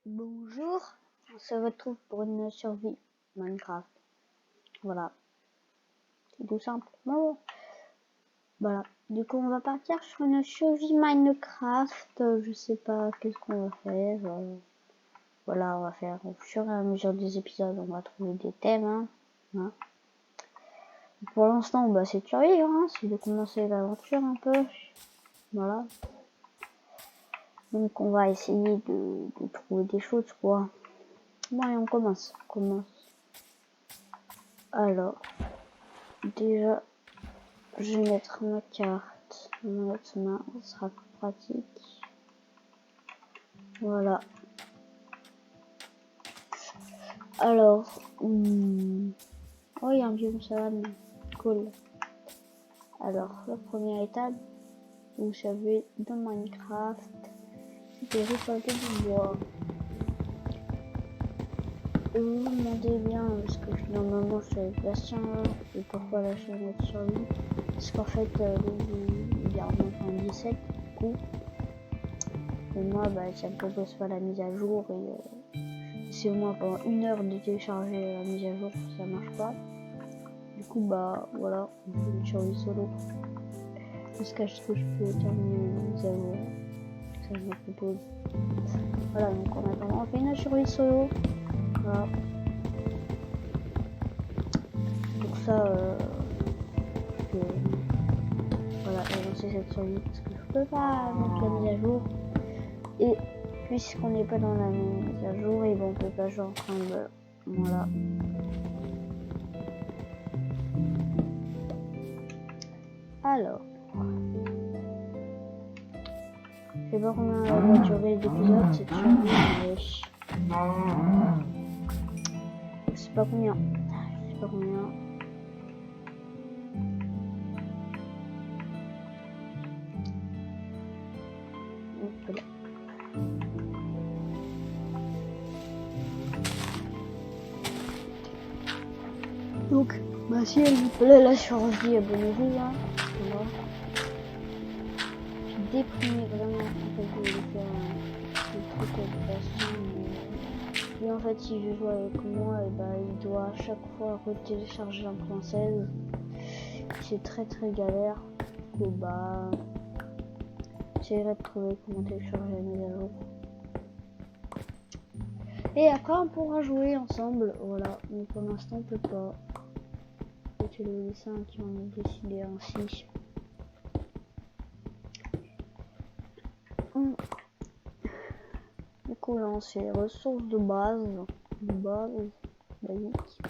Bonjour, on se retrouve pour une survie Minecraft. Voilà, c'est tout simple. Bon. Voilà, du coup on va partir sur une survie Minecraft. Je sais pas qu'est-ce qu'on va faire. Voilà, on va faire au fur et à mesure des épisodes, on va trouver des thèmes. Hein. Pour l'instant, c'est de survivre, c'est de commencer l'aventure un peu. Voilà. Donc on va essayer de trouver des choses quoi. Bon allez, on commence. Alors, déjà, je vais mettre ma carte. Notre main, ça sera plus pratique. Voilà. Alors, oh, il y a un biome savane. Cool. Alors, la première étape, vous savez, dans Minecraft, c'est de récolter du bois. Et vous vous demandez bien, parce que finalement, je suis avec Bastien, et pourquoi la chaîne est sur lui. Parce qu'en fait, il y a un 17, du coup. Et moi, ça me propose pas la mise à jour, et c'est au moins pendant 1 heure de télécharger la mise à jour, ça marche pas. Du coup, voilà, on fait une survie solo. Jusqu'à ce que je peux terminer la mise à jour. Ça me propose. Voilà, donc en attendant, on fait une survie solo. Voilà. Pour ça, voilà, j'ai lancé cette survie parce que je peux pas mettre la mise à jour. Et puisqu'on n'est pas dans la mise à jour, et on peut pas jouer ensemble. Voilà. Alors. Je sais pas combien va durer l'épisode, cette survie, mais je sais pas combien. Voilà. Donc, si elle vous plaît la survie, abonnez-vous. Voilà. Je suis déprimé vraiment en fait de faire des trucs avec Bastien. Et en fait, si je joue avec moi, il doit à chaque fois retélécharger 1.16. C'est très galère. Du coup, j'essaierai de trouver comment télécharger la mise à jour. Et après on pourra jouer ensemble, voilà, mais pour l'instant on peut pas. C'est le dessin qui en a décidé ainsi. Du coup là c'est les ressources de base, basique.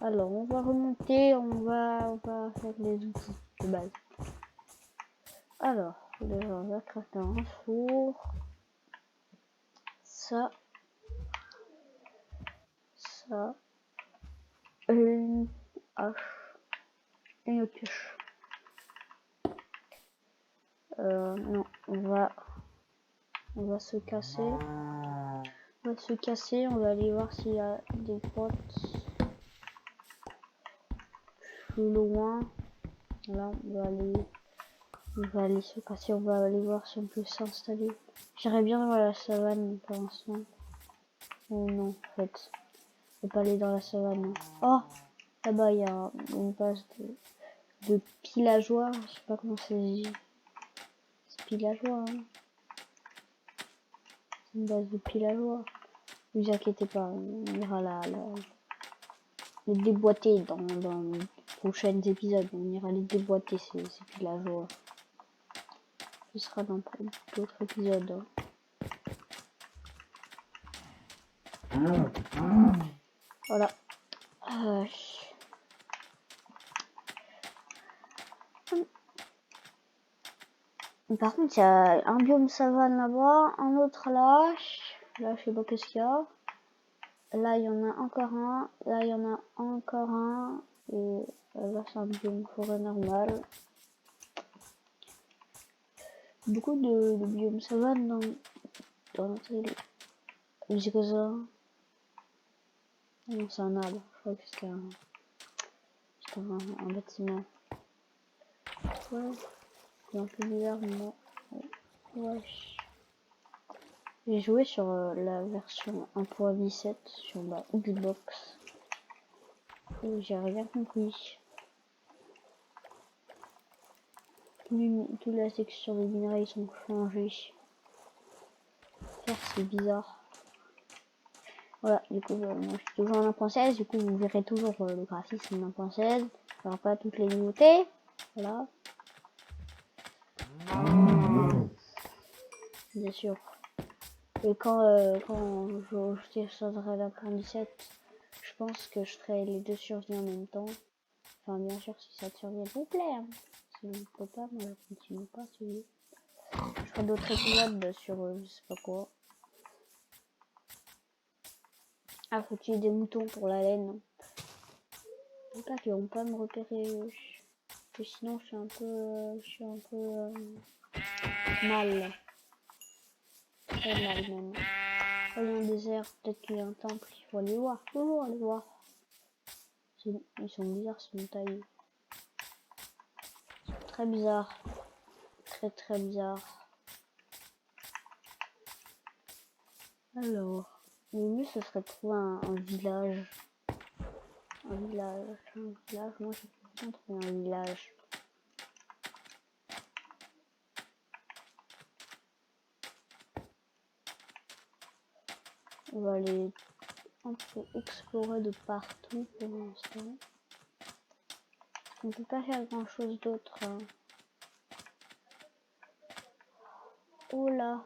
Alors on va remonter, on va faire les outils de base. Alors, déjà on va crafter un four. Ça. Une hache. Et une pioche. Non, on va se casser. On va aller voir s'il y a des grottes plus loin. Là, on va aller se casser, on va aller voir si on peut s'installer. J'irais bien dans la savane pour l'instant. Oh non, en fait. Je peux pas aller dans la savane. Oh, là-bas, il y a une base de pillageois. Je sais pas comment c'est dit. C'est pillageois, hein. C'est une base de pillageois. Ne vous inquiétez pas, on ira les déboîter dans les prochains épisodes. On ira les déboîter, ces pillageois. Ce sera dans d'autres épisodes. Voilà. Par contre, il y a un biome savane là-bas, un autre là. Là, je sais pas qu'est-ce qu'il y a. Là, il y en a encore un. Là, il y en a encore un. Et là, c'est un biome forêt normal. Beaucoup de biomes savane dans notre île. C'est que ça. Non, c'est un arbre. Je crois que c'était un bâtiment. Ouais. C'est un peu bizarre, mais wesh. J'ai joué sur la version 1.17 sur ma Xbox. Et j'ai rien compris. Toute la section des minerais ils sont changés. C'est bizarre. Voilà, du coup, moi je suis toujours en 1.16, du coup vous verrez toujours le graphisme en 1.16. Alors pas toutes les nouveautés. Voilà. Bien sûr. Et quand je descendrai la 1.17, je pense que je ferai les deux survies en même temps. Enfin, bien sûr, si ça te survient, vous plaît. Hein. Si vous ne pouvez pas, moi je continue pas celui. Je ferai d'autres épisodes sur je sais pas quoi. Ah, faut tuer des moutons pour la laine. Je sais pas qu'ils vont pas me repérer. Que sinon, je suis un peu mal. Très mal même. Oh, il y a un désert, peut-être qu'il y a un temple, il faut aller voir. Faut aller voir. Ils sont bizarres ces montagnes. Très bizarre. Très bizarre. Alors, le mieux ce serait de trouver un village. Un village. Moi je peux trouver un village. On va aller un peu explorer de partout pour l'instant. On peut pas faire grand chose d'autre. Hein. Oh là,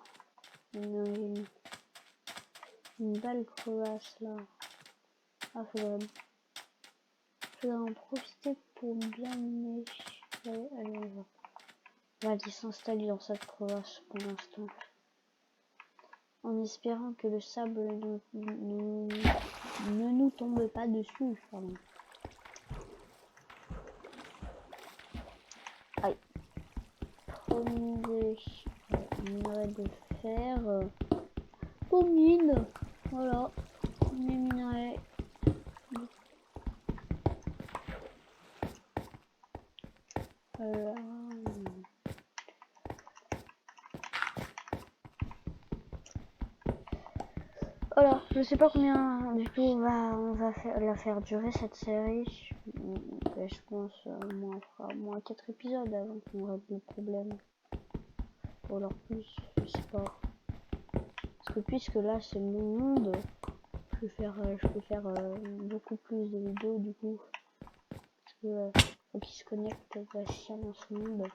une belle crevasse là. Ah, faudrait en profiter pour bien miner. Allez, on va aller s'installer dans cette crevasse pour l'instant. En espérant que le sable ne nous tombe pas dessus. Pardon. Aïe. Premier minerai de fer. Pour mine. Voilà. Premier minerai. Alors, je sais pas combien du coup on va la faire durer cette série. Je pense on fera moins 4 épisodes avant qu'on règle le problème. Ou alors plus, je sais pas. Parce que puisque là c'est mon monde, je peux faire beaucoup plus de vidéos du coup. Parce que faut qu'il se connecte Bastien dans ce monde.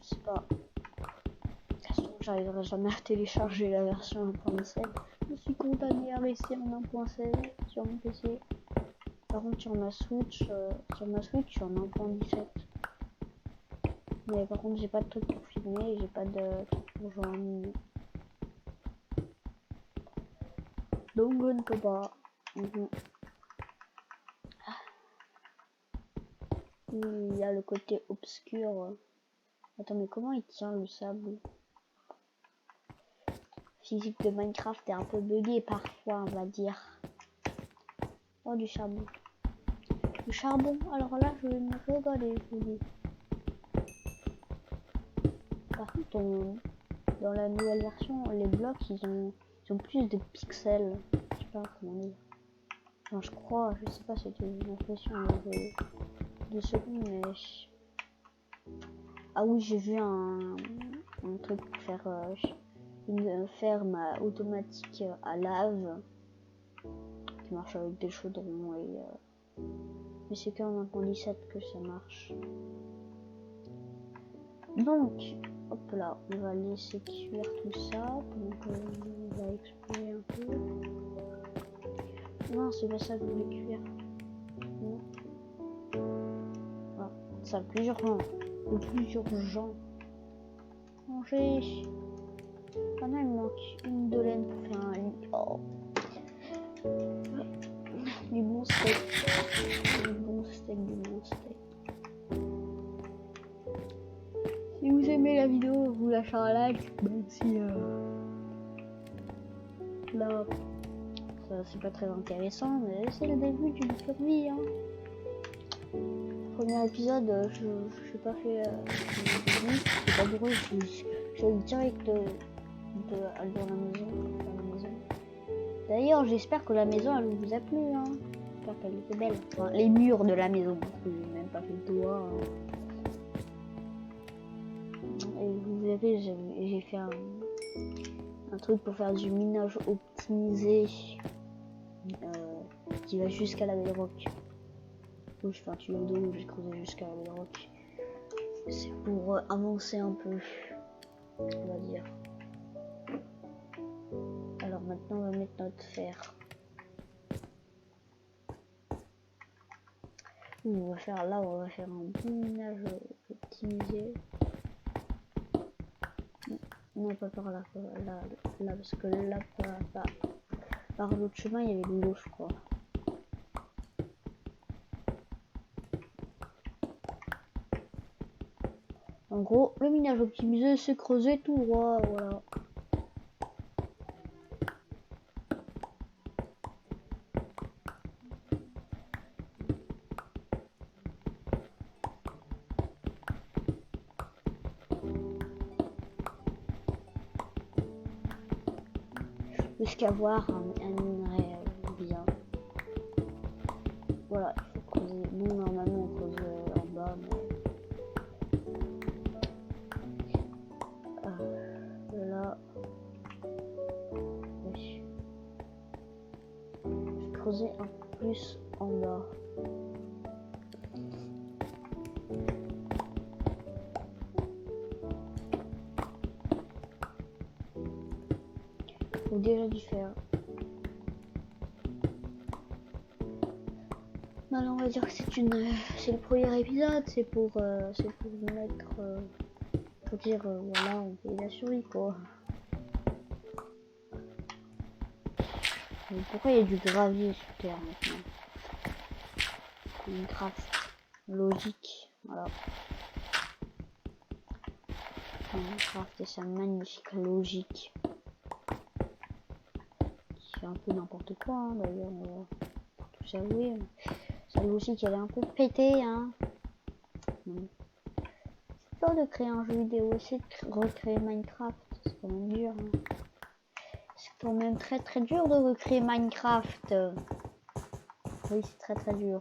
Je sais pas. De toute façon, j'arriverai jamais à télécharger la version 1.7. Je suis condamné à rester en 1.16 sur mon PC. Par contre sur ma Switch, je suis en 1.17. Mais par contre j'ai pas de truc pour filmer, j'ai pas de truc pour jouer en ligne. Donc je ne peux pas. Il y a le côté obscur. Attends, mais comment il tient le sable? Physique de Minecraft est un peu buggé parfois, on va dire. Oh, du charbon. Du charbon, alors là, je vais me régaler, je vous dis. Par contre, dans la nouvelle version, les blocs, ils ont plus de pixels. Je sais pas comment dire. Enfin, je crois, je sais pas, c'était une impression de secondes, mais... Ah oui, j'ai vu un truc pour faire une ferme automatique à lave qui marche avec des chaudrons et mais c'est qu'en 1.17 que ça marche. Donc hop là, on va laisser cuire tout ça, donc on va explorer un peu. Non, c'est pas ça que je voulais cuire. Non. Ah, ça plus urgent, le plus urgent. Manger. Ah non, il me manque une de laine pour faire un lit. Oh. Du bon steak. Du bon steak. Si vous aimez la vidéo, vous lâchez un like. Même si là, c'est pas très intéressant, mais c'est le début d'une survie. Hein. Premier épisode, je n'ai pas fait le début. C'est pas drôle, je direct de la maison. D'ailleurs, j'espère que la maison elle vous a plu. Hein. J'espère qu'elle était belle. Enfin, les murs de la maison, parce que j'ai même pas fait le toit. Hein. Et vous verrez, j'ai fait un truc pour faire du minage optimisé qui va jusqu'à la bedrock. Où je fais un tuyau d'eau où j'ai creusé jusqu'à la bedrock. C'est pour avancer un peu, on va dire. Alors maintenant on va mettre notre fer. On va faire là, on va faire un bon minage optimisé. Non, pas par là, là parce que là, par l'autre chemin, il y avait de l'eau, je crois. En gros, le minage optimisé, c'est creuser tout droit, voilà. Jusqu'à voir un minerai bien. Voilà, il faut creuser. Nous, normalement, on creuse en bas, mais... là... Oui. Je vais creuser un peu plus en bas. Faut déjà du fer. Maintenant, on va dire que c'est le premier épisode, c'est pour vous mettre, pour dire, voilà, on fait la survie, quoi. Mais pourquoi il y a du gravier sur terre maintenant? Minecraft logique, voilà. Minecraft et sa magnifique logique. Qui fait un peu n'importe quoi, hein, d'ailleurs, on va tout s'avouer. Sa logique, elle est un peu pétée, hein. C'est pas de créer un jeu vidéo, c'est de recréer Minecraft, c'est quand même dur. Hein. C'est quand même très dur de recréer Minecraft. Oui, c'est très dur.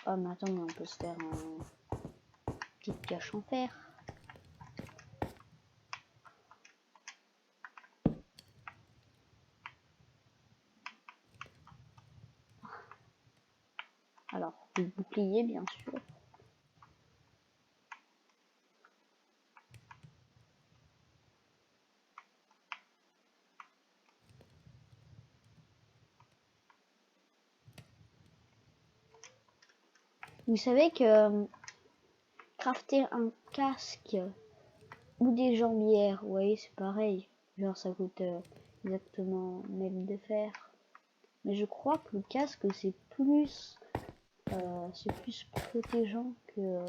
Oh, mais attends, on peut se faire un petite pioche en fer. Alors, le bouclier, bien sûr. Vous savez que crafter un casque ou des jambières, oui, c'est pareil. Genre, ça coûte exactement même de fer. Mais je crois que le casque, c'est plus protégeant que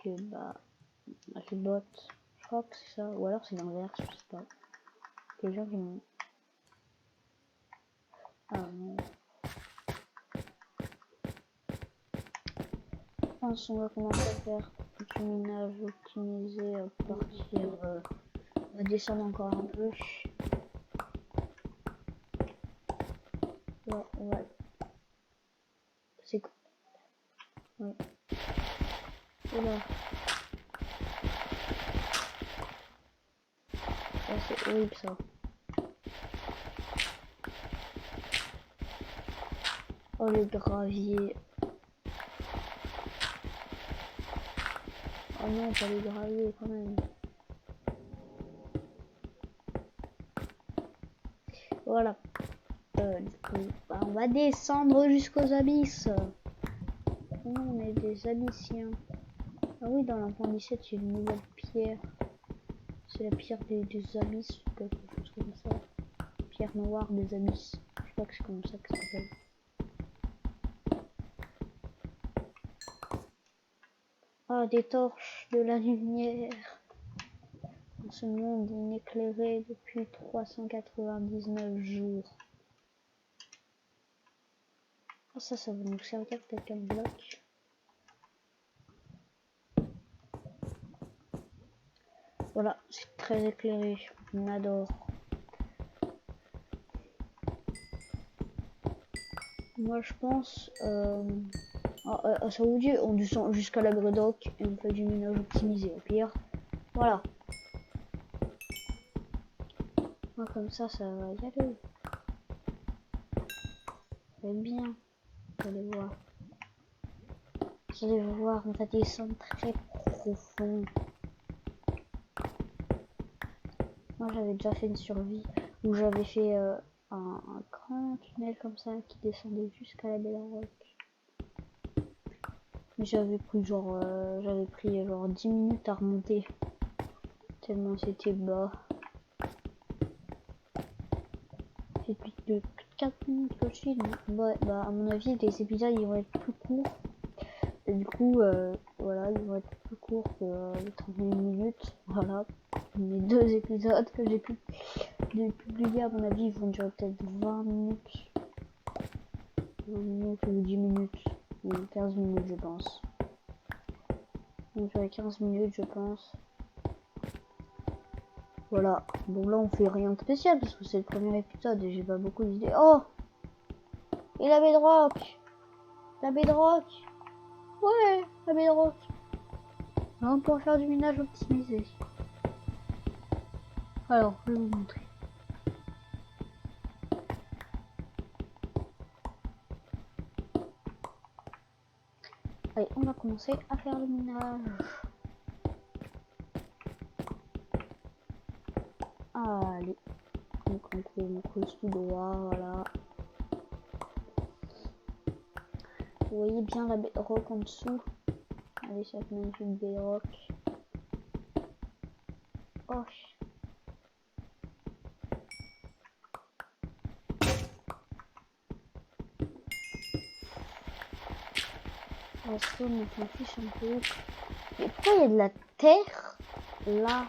les bottes. Je crois que c'est ça. Ou alors c'est l'inverse, je sais pas. Les gens qui m'ont... Ah non. Je pense qu'on va commencer à faire du minage optimisé à partir... on va descendre encore un peu. Ouais, ouais. C'est quoi? Ouais. Oula. Ouais, c'est horrible ça. Oh le gravier. Oh non, pas le gravier quand même. Voilà. Du coup, bah, on va descendre jusqu'aux abysses. Non, on est des abyssiens. Ah oui, dans l'enfant 17, il y a une nouvelle pierre. C'est la pierre des abysses, ou quelque chose comme ça. Pierre noire des abysses. Je crois que c'est comme ça que ça s'appelle. Ah, des torches, de la lumière. Dans ce monde inéclairé depuis 399 jours. Ah, ça va nous servir peut-être comme bloc. Voilà, c'est très éclairé, on adore. Moi je pense, ça vous dit, on descend jusqu'à la bredoque et on fait du minage optimisé au pire. Voilà. Moi, comme ça va y aller. Ça va être bien. Vous allez voir. Vous allez voir, on va descendre très profond. Moi j'avais déjà fait une survie où j'avais fait un grand tunnel comme ça qui descendait jusqu'à la Belle Rock. Mais j'avais pris genre 10 minutes à remonter. Tellement c'était bas. C'est plus de 4 minutes que je suis. Ouais, bah à mon avis les épisodes ils vont être plus courts. Et du coup voilà, ils vont être plus courts que les 31 minutes. Voilà. Les 2 épisodes que j'ai pu publier à mon avis ils vont durer peut-être 20 minutes. 20 minutes ou 10 minutes. Ou 15 minutes je pense. Donc durer 15 minutes je pense. Voilà. Bon là on fait rien de spécial parce que c'est le premier épisode et j'ai pas beaucoup d'idées. Oh! Et la bedrock! La bedrock! Ouais! La bedrock! Là on pourra faire du minage optimisé. Alors, je vais vous montrer. Allez, on va commencer à faire le minage. Allez. Donc on creuse tout droit, voilà. Vous voyez bien la bedrock en dessous. Allez, cette magnifique bedrock. Oh. Ça, on s'en fiche un peu. Mais pourquoi il y a de la terre là?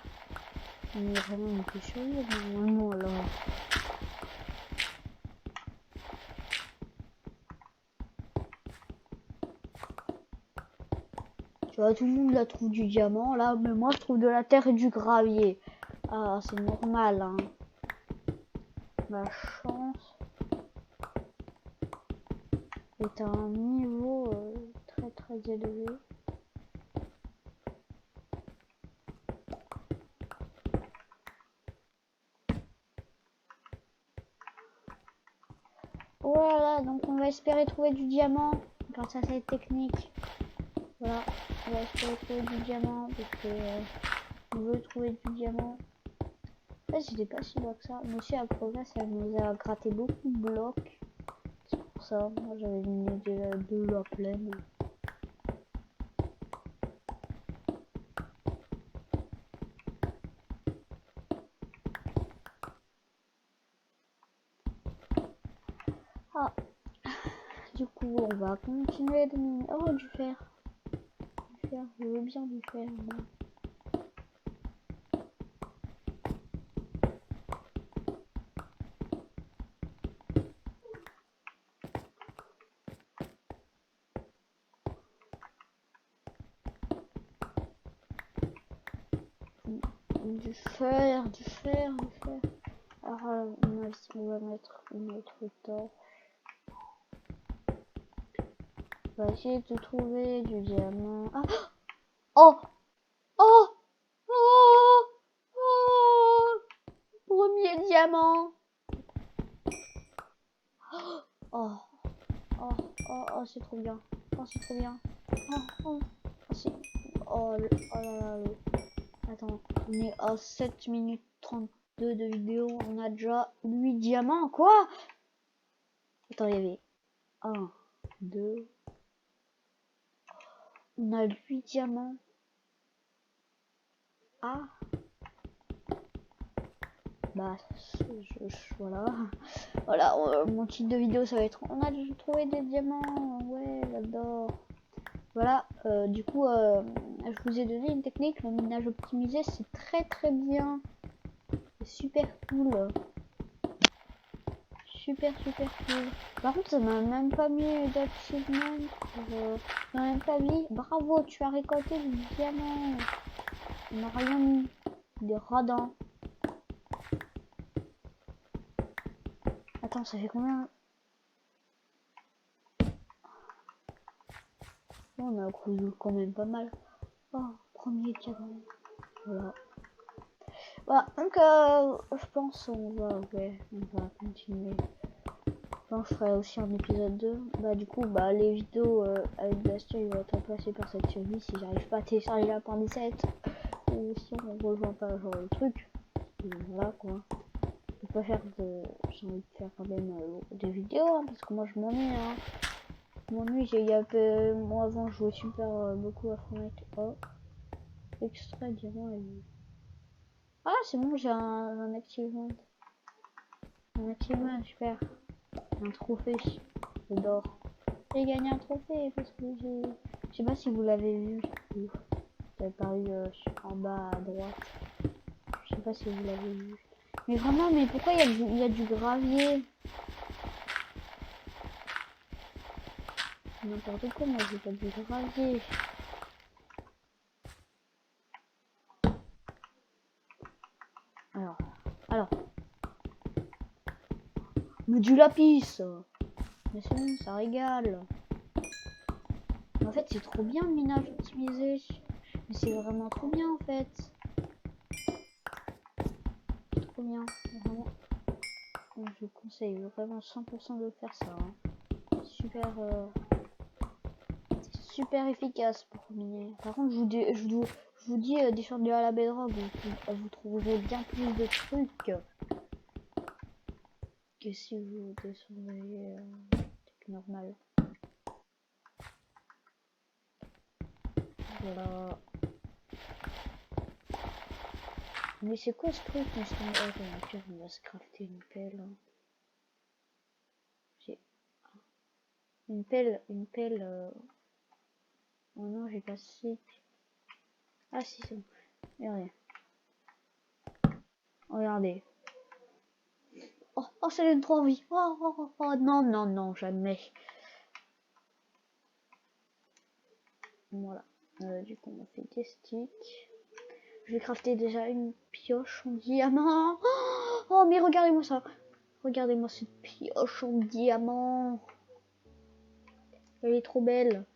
Il n'y a vraiment une péchorie normalement alors. Tu vois, tout le monde la trouve du diamant là, mais moi je trouve de la terre et du gravier. Ah, c'est normal, hein. Ma chance est à un niveau très très élevé. Voilà, donc on va espérer trouver du diamant grâce à cette technique. Voilà, on va espérer trouver du diamant parce que on veut trouver du diamant. En fait, j'étais pas si bas que ça. Mais aussi, à progrès, ça nous a gratté beaucoup de blocs. C'est pour ça, moi j'avais mis de la plaine. Ah, du coup, on va continuer de miner. Oh, du fer. Du fer, je veux bien du fer. Moi. Du fer, du fer, du fer. Alors, on va mettre notre torche. On va essayer de trouver du diamant. Ah! Oh! Oh! Oh! Oh! Premier diamant! Oh! Oh! Oh! Oh! C'est trop bien! Oh! C'est trop bien! Oh! Oh! Oh! C'est... Oh! Oh là là! Attends, on est à 7 minutes 32 de vidéo. On a déjà 8 diamants. Quoi? Attends, il y avait 1, 2. On a 8 diamants. Ah! Bah, voilà. Voilà, mon titre de vidéo, ça va être on a trouvé des diamants. Ouais, j'adore. Voilà, du coup, je vous ai donné une technique. Le minage optimisé, c'est très très bien. C'est super cool. super cool. Par contre, ça m'a même pas mis d'achievement. Ça m'a même pas mis. Bravo, tu as récolté du diamant. On n'a rien mis. Des radins. Attends, ça fait combien? On a cruisé quand même pas mal. Oh, premier diamant. Voilà. Bah, donc, je pense on va continuer. Je ferai aussi un épisode 2. Bah, du coup, bah, les vidéos avec Bastien, ils vont être remplacées par cette survie si j'arrive pas à télécharger la point 17. Ou si on rejoint pas genre le truc. Et voilà quoi. Je peux pas faire de. J'ai envie de faire quand même des vidéos hein, parce que moi je m'ennuie. Hein. Je m'ennuie, il y a un peu. Moi avant, je jouais super beaucoup à Fortnite. Oh, extrait diamant et. Ah, c'est bon, j'ai un achievement. Un achievement, super. Un trophée d'or. J'ai gagné un trophée parce que j'ai. Je sais pas si vous l'avez vu. Ça apparu en bas à droite. Je sais pas si vous l'avez vu. Mais vraiment, mais pourquoi il y a du gravier? N'importe quoi, moi j'ai pas du gravier. Alors. Mais du lapis. Mais c'est bon, ça régale. En fait, c'est trop bien le minage optimisé. Mais c'est vraiment trop bien en fait. C'est trop bien, vraiment. Je vous conseille vraiment 100% de faire ça. Hein. Super efficace pour miner. Par contre, je vous dis descendez à la bedrock, vous trouverez bien plus de trucs que si vous descendez normal. Voilà. Mais c'est quoi ce truc? On va se crafter une pelle. Hein. J'ai une pelle. Oh non, j'ai pas si. Ah si, c'est bon. Regardez. Regardez. Oh, ça donne trop envie. Oh, non, jamais. Voilà. Du coup, on a fait des sticks. Je vais crafter déjà une pioche en diamant. Oh, mais regardez-moi ça. Regardez-moi cette pioche en diamant. Elle est trop belle.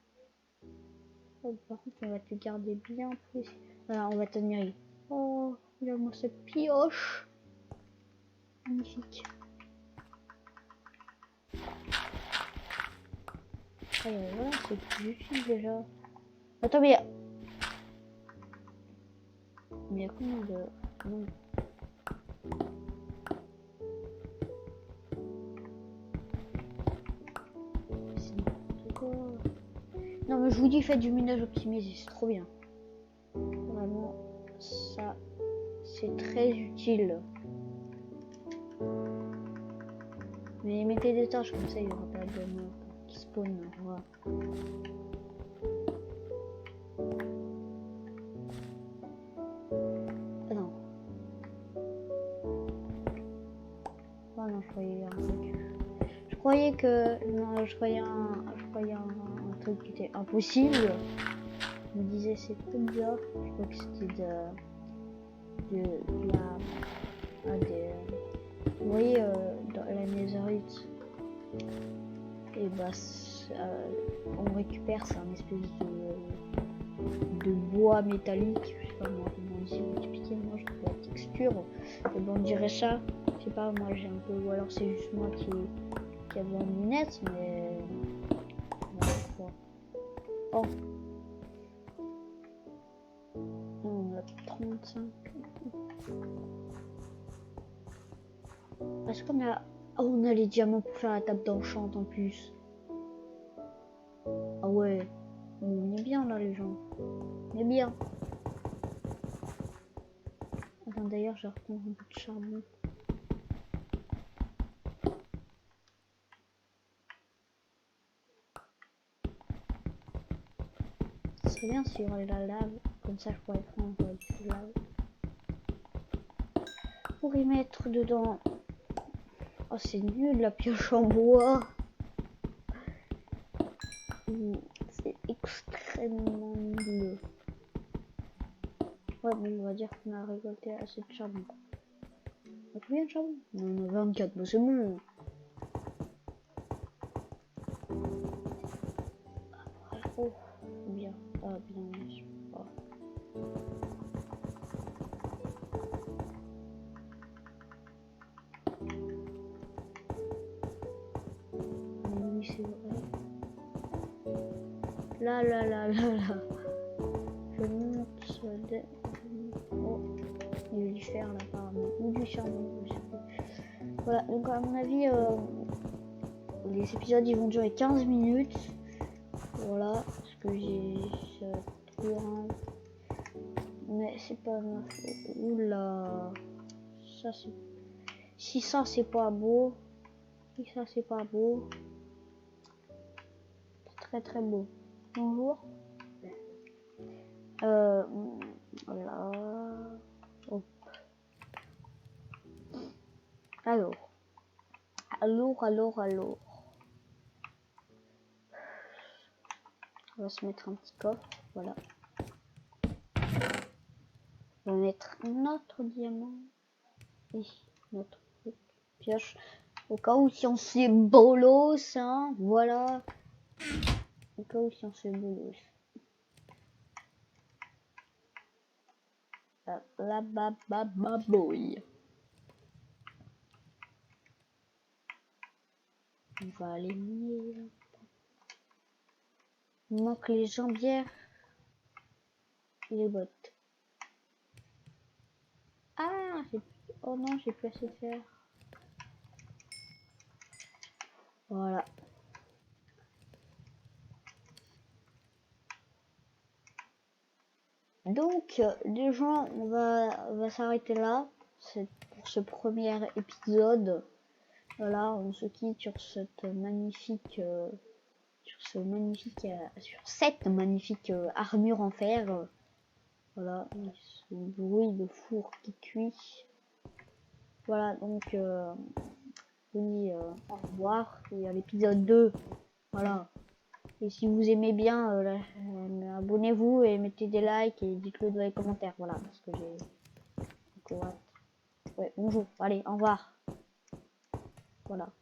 Oh, par contre, on va te garder bien plus. Voilà, on va t'admirer. Oh, regarde-moi cette pioche. Magnifique. Voilà, c'est plus utile déjà. Attends, mais il y a combien de... Non. C'est n'importe quoi. Non, mais je vous dis, faites du minage optimisé, c'est trop bien. Vraiment, ça, c'est très utile. Mais mettez des tâches comme ça, il n'y aura pas de mobs qui spawn. Voilà. Ah non. Oh non, je croyais un truc. Je croyais que... Non, je croyais un truc qui était impossible. Je me disais, c'est trop bizarre. Je crois que c'était de la... Vous voyez, dans la netherite, et bah, on récupère, c'est un espèce de bois métallique, je sais pas moi comment on dit, vous expliquer, moi je trouve la texture, et bon, on dirait ça, je sais pas, moi j'ai un peu, ou alors c'est juste moi qui a besoin de lunettes, mais... Oh, on a 35. Est-ce qu'on a... Oh, on a les diamants pour faire la table d'enchant en plus. Ah ouais, on est bien là les gens. On est bien. Attends, d'ailleurs, je reprends un peu de charbon. Ce serait bien s'il y aurait la lave. Comme ça, je pourrais prendre la lave. Pour y mettre dedans Oh, c'est nul la pioche en bois. C'est extrêmement nul. Ouais, bon, on va dire qu'on a récolté assez de charbon. On a combien de charbon? On a 24, bah c'est bon. Oh, bien. Ah, bien, je sais pas. Oui, c'est vrai. Là. Je monte de... Oh, il y a du fer là apparemment. Ou du charbon, je sais plus. Voilà, donc à mon avis, les épisodes ils vont durer 15 minutes. Voilà, parce que j'ai trop un... Mais c'est pas ma faute. Oula. Ça c'est... Si ça c'est pas beau. Si ça c'est pas beau. C'est très beau. Bonjour. Voilà. Hop. Alors. On va se mettre un petit coffre. Voilà. On va mettre notre diamant. Et notre pioche. Au cas où si on se fait bolos, hein. Voilà. Au cas où si on se fait bolos. La boy. On va aller mieux. Il manque les jambières et les bottes. Ah, oh non, j'ai plus assez de fer. Voilà. Donc, les gens, on va s'arrêter là. C'est pour ce premier épisode. Voilà, on se quitte sur cette magnifique, sur cette magnifique armure en fer. Voilà, ce bruit de four qui cuit. Voilà, donc oui, au revoir et à l'épisode 2. Voilà. Et si vous aimez bien, abonnez-vous et mettez des likes et dites-le dans les commentaires. Voilà, parce que j'ai... Ouais, bonjour. Allez, au revoir. Voilà.